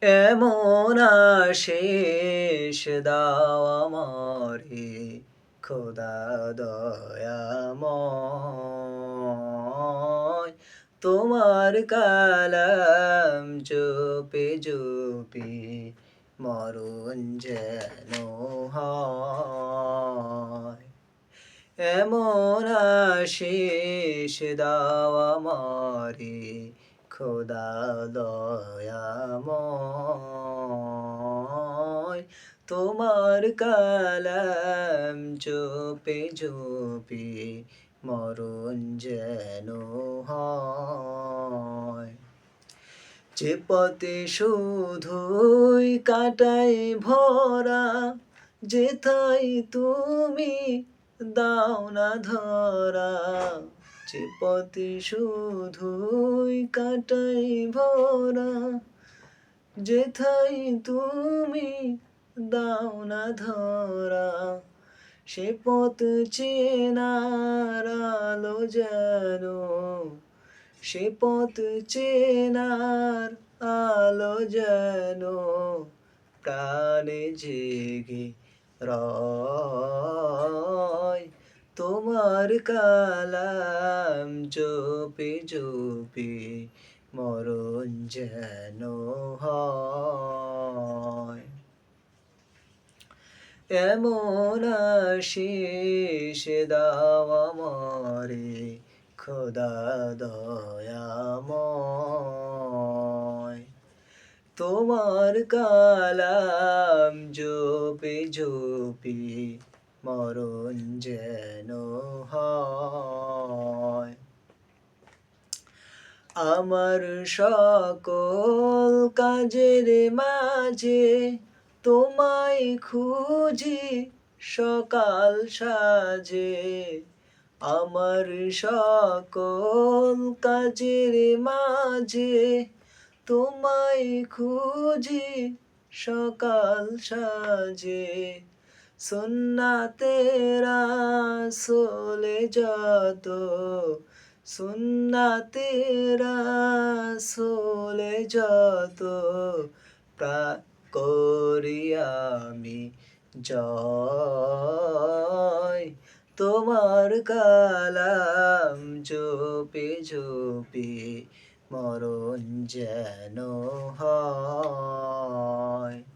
এমন আশিস দাও আমারে খোদা দয়াময়, তোমার কালাম জপে জপে মরণ যেন হয়। এমন আশিস দাও আমারে খোদা দয়াময়, তোমার কালাম জপে জপে মরণ যেন হয়। যে পথে শুধুই কাটাই ভরা, যেথায় তুমি দাও না ধরা। যে পথে শুধুই কাটাই ভরা, যেথায় তুমি দাও না ধরা। সে পথ চেনার আলো যেন, সে পথ চেনার আলো যেন প্রাণে জেগে রয়। তোমার কালাম জপে জপে মরণ যেন হয়। এমন আশিস দাও আমারে খোদা দয়াময়, তোমার কালাম জপে জপে মরণ যেন হয়। আমার সকল কাজের মাঝে তোমায় খুঁজি সকাল সাজে। আমার সকল কাজের মাঝে তোমায় খুঁজি সকাল সাজে। সুন্নাতের রাসূলে যত, সুন্নাতের রাসূলে যত করি আমি জয়। তোমার কালাম জপে জপে মরণ যেন হয়।